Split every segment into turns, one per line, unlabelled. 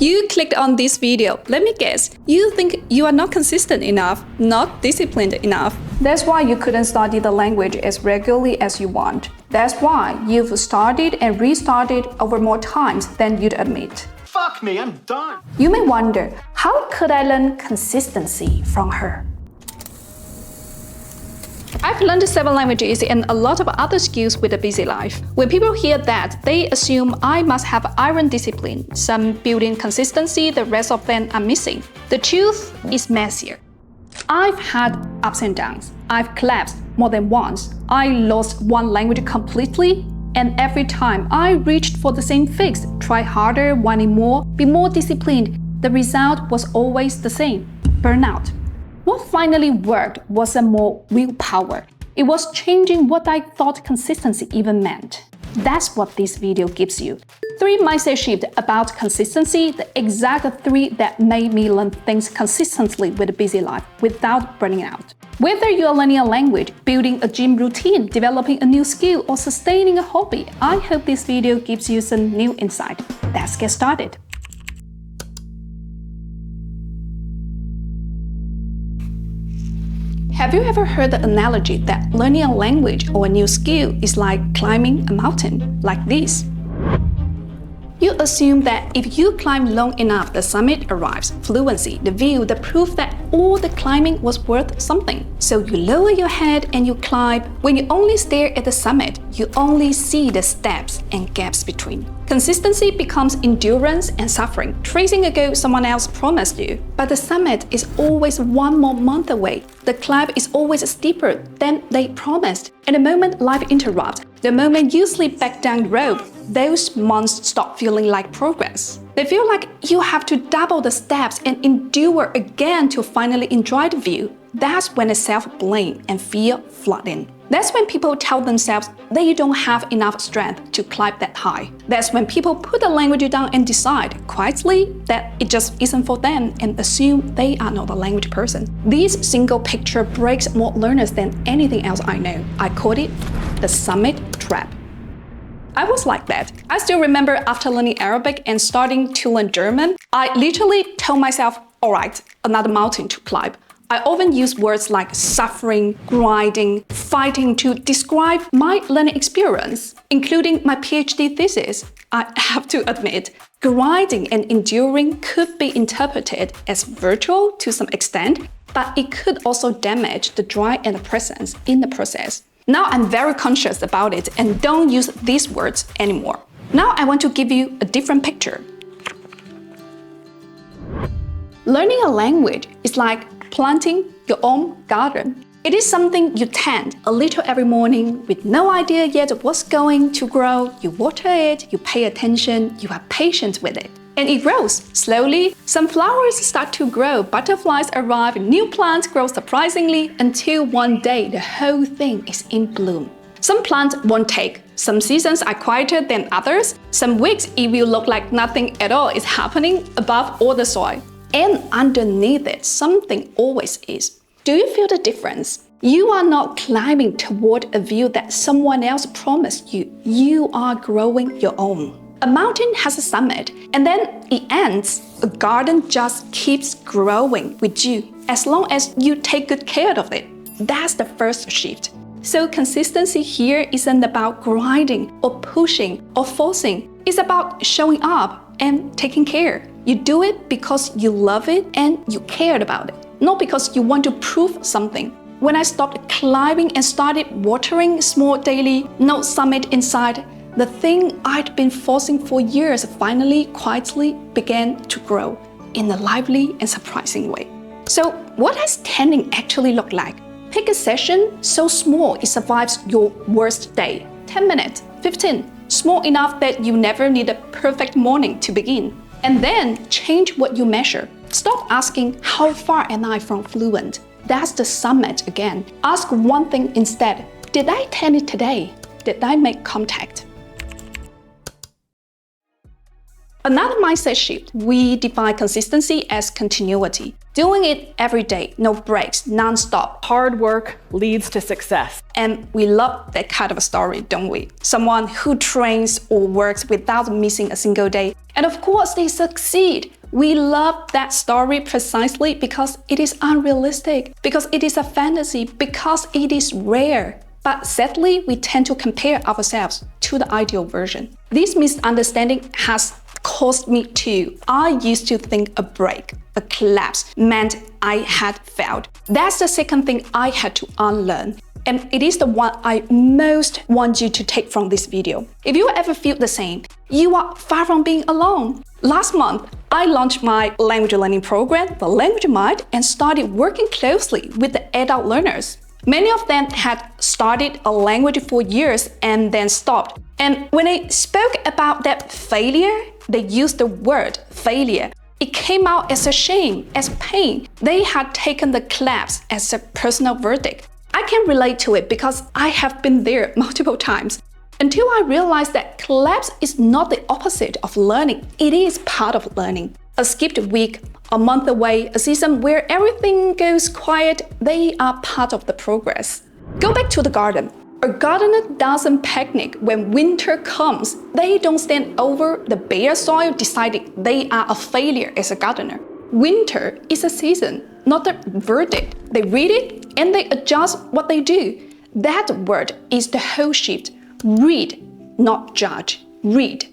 You clicked on this video. Let me guess, you think you are not consistent enough, not disciplined enough. That's why you couldn't study the language as regularly as you want. That's why you've started and restarted over more times than you'd admit.
Fuck me, I'm done.
You may wonder, how could I learn consistency from her? I've learned 7 languages and a lot of other skills with a busy life. When people hear that, they assume I must have iron discipline, some built-in consistency the rest of them are missing. The truth is messier. I've had ups and downs. I've collapsed more than once. I lost one language completely, and every time I reached for the same fix, try harder, wanting more, be more disciplined, the result was always the same: burnout. What finally worked wasn't more willpower. It was changing what I thought consistency even meant. That's what this video gives you. 3 mindset shifts about consistency, the exact 3 that made me learn things consistently with a busy life without burning out. Whether you are learning a language, building a gym routine, developing a new skill, or sustaining a hobby, I hope this video gives you some new insight. Let's get started. Have you ever heard the analogy that learning a language or a new skill is like climbing a mountain, like this? You assume that if you climb long enough, the summit arrives, fluency, the view, the proof that all the climbing was worth something. So you lower your head and you climb. When you only stare at the summit, you only see the steps and gaps between. Consistency becomes endurance and suffering, tracing a goal someone else promised you. But the summit is always 1 more month away. The climb is always steeper than they promised. And the moment life interrupts, the moment you slip back down the rope, those months stop feeling like progress. They feel like you have to double the steps and endure again to finally enjoy the view. That's when the self-blame and fear flood in. That's when people tell themselves they don't have enough strength to climb that high. That's when people put the language down and decide quietly that it just isn't for them and assume they are not a language person. This single picture breaks more learners than anything else I know. I called it the summit trap. I was like that. I still remember after learning Arabic and starting to learn German, I literally told myself, all right, another mountain to climb. I often use words like suffering, grinding, fighting to describe my learning experience, including my PhD thesis. I have to admit, grinding and enduring could be interpreted as virtual to some extent, but it could also damage the drive and the presence in the process. Now I'm very conscious about it and don't use these words anymore. Now I want to give you a different picture. Learning a language is like planting your own garden. It is something you tend a little every morning with no idea yet what's going to grow. You water it, you pay attention, you are patient with it. And it grows slowly. Some flowers start to grow, butterflies arrive, new plants grow surprisingly until one day the whole thing is in bloom. Some plants won't take. Some seasons are quieter than others. Some weeks it will look like nothing at all is happening above all the soil. And underneath it, something always is. Do you feel the difference? You are not climbing toward a view that someone else promised you. You are growing your own. A mountain has a summit, and then it ends. A garden just keeps growing with you as long as you take good care of it. That's the first shift. So consistency here isn't about grinding or pushing or forcing. It's about showing up and taking care. You do it because you love it and you cared about it, not because you want to prove something. When I stopped climbing and started watering small daily, no summit inside, the thing I'd been forcing for years finally quietly began to grow in a lively and surprising way. So what does tending actually look like? Pick a session so small it survives your worst day. 10 minutes, 15, small enough that you never need a perfect morning to begin. And then change what you measure. Stop asking, how far am I from fluent? That's the summit again. Ask one thing instead. Did I tend it today? Did I make contact? Another mindset shift, we define consistency as continuity. Doing it every day, no breaks, non-stop.
Hard work leads to success.
And we love that kind of a story, don't we? Someone who trains or works without missing a single day. And of course, they succeed. We love that story precisely because it is unrealistic, because it is a fantasy, because it is rare. But sadly, we tend to compare ourselves to the ideal version. This misunderstanding has caused me too. I used to think a break, a collapse, meant I had failed. That's the second thing I had to unlearn. And it is the one I most want you to take from this video. If you ever feel the same, you are far from being alone. Last month, I launched my language learning program, The Language Mind, and started working closely with the adult learners. Many of them had started a language for years and then stopped. And when I spoke about that failure, they used the word failure. It came out as a shame, as pain. They had taken the collapse as a personal verdict. I can relate to it because I have been there multiple times. Until I realized that collapse is not the opposite of learning, it is part of learning. A skipped week, a month away, a season where everything goes quiet, they are part of the progress. Go back to the garden. A gardener doesn't panic when winter comes. They don't stand over the bare soil deciding they are a failure as a gardener. Winter is a season, not a verdict. They read it and they adjust what they do. That word is the whole shift. Read, not judge. Read.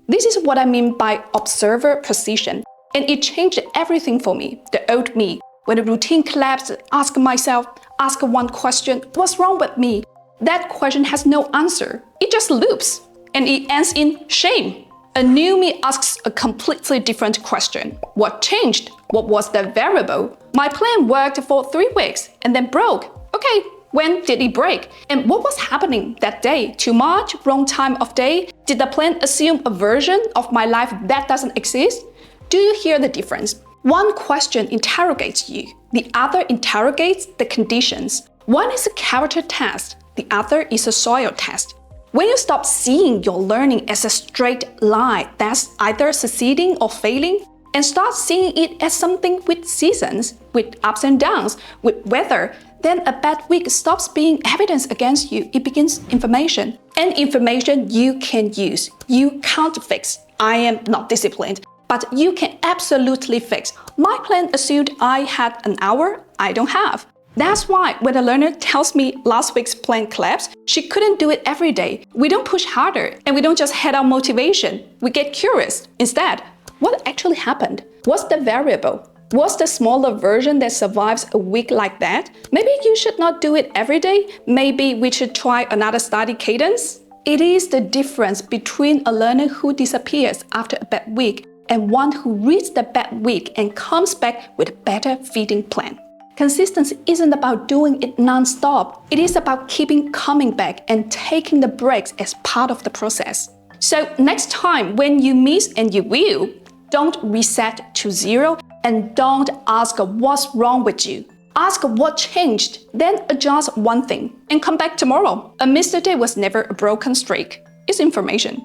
This is what I mean by observer precision. And it changed everything for me, the old me. When the routine collapsed, ask one question, what's wrong with me? That question has no answer. It just loops, and it ends in shame. A new me asks a completely different question. What changed? What was the variable? My plan worked for 3 weeks and then broke. Okay, when did it break? And what was happening that day? Too much? Wrong time of day? Did the plan assume a version of my life that doesn't exist? Do you hear the difference? One question interrogates you. The other interrogates the conditions. One is a character test. The other is a soil test. When you stop seeing your learning as a straight line that's either succeeding or failing, and start seeing it as something with seasons, with ups and downs, with weather, then a bad week stops being evidence against you. It begins information. And information you can use. You can't fix. I am not disciplined, but you can absolutely fix. My plan assumed I had an hour. I don't have. That's why when a learner tells me last week's plan collapsed, she couldn't do it every day. We don't push harder and we don't just head out motivation. We get curious. Instead, what actually happened? What's the variable? What's the smaller version that survives a week like that? Maybe you should not do it every day. Maybe we should try another study cadence. It is the difference between a learner who disappears after a bad week and one who reads the bad week and comes back with a better feeding plan. Consistency isn't about doing it non-stop. It is about keeping coming back and taking the breaks as part of the process. So next time when you miss, and you will, don't reset to 0 and don't ask what's wrong with you. Ask what changed, then adjust one thing and come back tomorrow. A missed day was never a broken streak. It's information.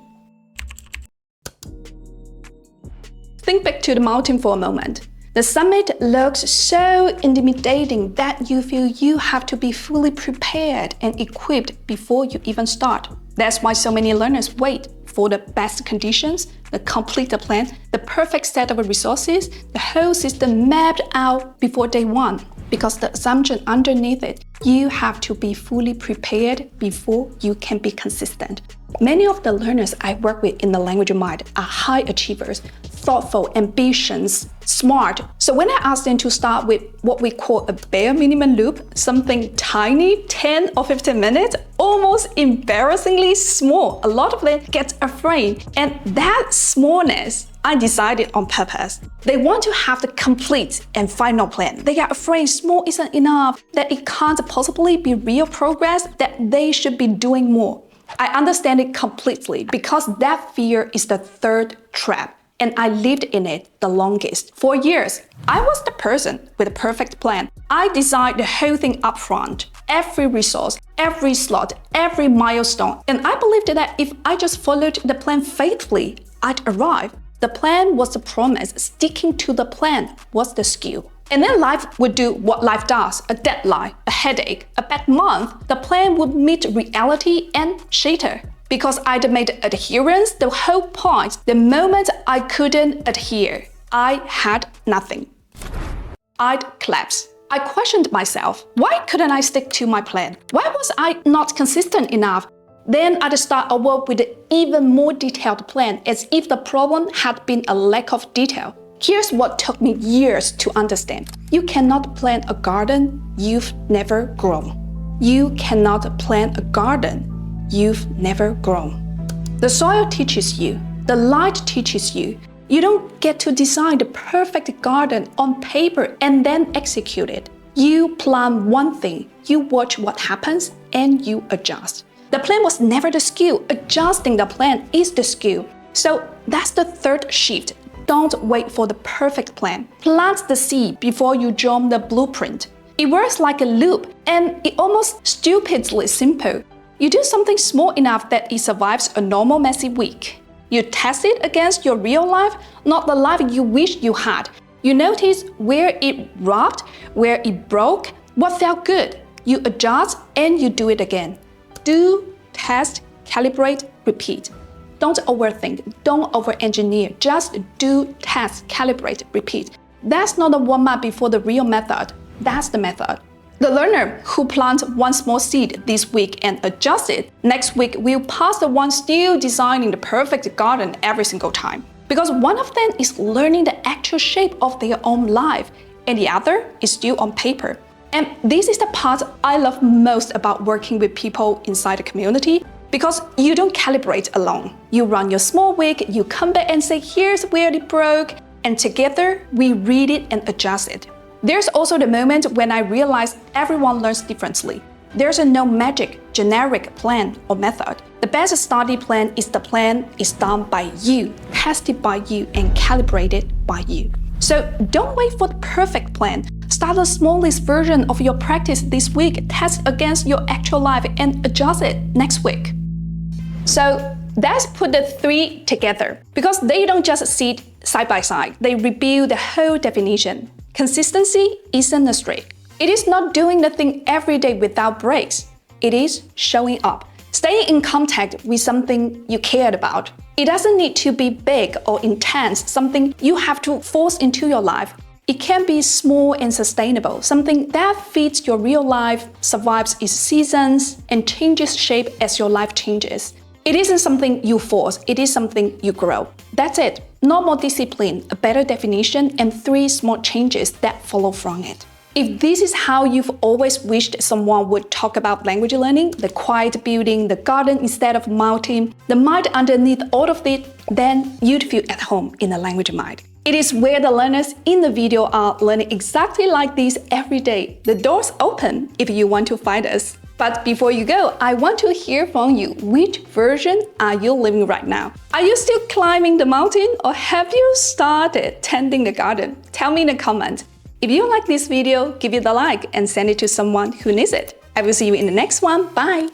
Think back to the mountain for a moment. The summit looks so intimidating that you feel you have to be fully prepared and equipped before you even start. That's why so many learners wait for the best conditions, the complete plan, the perfect set of resources, the whole system mapped out before day 1. Because the assumption underneath it, you have to be fully prepared before you can be consistent. Many of the learners I work with in the Language Mind are high achievers, thoughtful, ambitious, smart. So when I ask them to start with what we call a bare minimum loop, something tiny, 10 or 15 minutes, almost embarrassingly small, a lot of them get afraid. And that smallness, I decided on purpose. They want to have the complete and final plan. They are afraid small isn't enough, that it can't possibly be real progress, that they should be doing more. I understand it completely because that fear is the third trap. And I lived in it the longest. For years, I was the person with a perfect plan. I designed the whole thing up front, every resource, every slot, every milestone. And I believed that if I just followed the plan faithfully, I'd arrive. The plan was the promise. Sticking to the plan was the skill. And then life would do what life does, a deadline, a headache, a bad month. The plan would meet reality and shatter. Because I'd made adherence the whole point. The moment I couldn't adhere, I had nothing. I'd collapse. I questioned myself. Why couldn't I stick to my plan? Why was I not consistent enough? Then I'd start over with an even more detailed plan, as if the problem had been a lack of detail. Here's what took me years to understand. You cannot plant a garden you've never grown. You cannot plant a garden you've never grown. The soil teaches you. The light teaches you. You don't get to design the perfect garden on paper and then execute it. You plan one thing, you watch what happens, and you adjust. The plan was never the skill. Adjusting the plan is the skill. So that's the third shift. Don't wait for the perfect plan. Plant the seed before you draw the blueprint. It works like a loop, and it almost stupidly simple. You do something small enough that it survives a normal messy week. You test it against your real life, not the life you wish you had. You notice where it robbed, where it broke, what felt good. You adjust and you do it again. Do, test, calibrate, repeat. Don't overthink, don't over-engineer. Just do, test, calibrate, repeat. That's not the warm-up before the real method. That's the method. The learner who plants one small seed this week and adjusts it, next week will pass the one still designing the perfect garden every single time. Because one of them is learning the actual shape of their own life, and the other is still on paper. And this is the part I love most about working with people inside the community, because you don't calibrate alone. You run your small week, you come back and say, here's where it broke, and together we read it and adjust it. There's also the moment when I realize everyone learns differently. There's no magic, generic plan or method. The best study plan is the plan is done by you, tested by you, and calibrated by you. So don't wait for the perfect plan. Start the smallest version of your practice this week, test against your actual life, and adjust it next week. So let's put the three together, because they don't just sit side by side, they reveal the whole definition. Consistency isn't a streak. It is not doing the thing every day without breaks. It is showing up, staying in contact with something you cared about. It doesn't need to be big or intense, something you have to force into your life. It can be small and sustainable, something that fits your real life, survives its seasons, and changes shape as your life changes. It isn't something you force, it is something you grow. That's it. No more discipline, a better definition, and 3 small changes that follow from it. If this is how you've always wished someone would talk about language learning, the quiet building, the garden instead of mountain, the mind underneath all of it, then you'd feel at home in the language mind. It is where the learners in the video are learning exactly like this every day. The door's open if you want to find us. But before you go, I want to hear from you. Which version are you living right now? Are you still climbing the mountain, or have you started tending the garden? Tell me in the comments. If you like this video, give it a like and send it to someone who needs it. I will see you in the next one. Bye!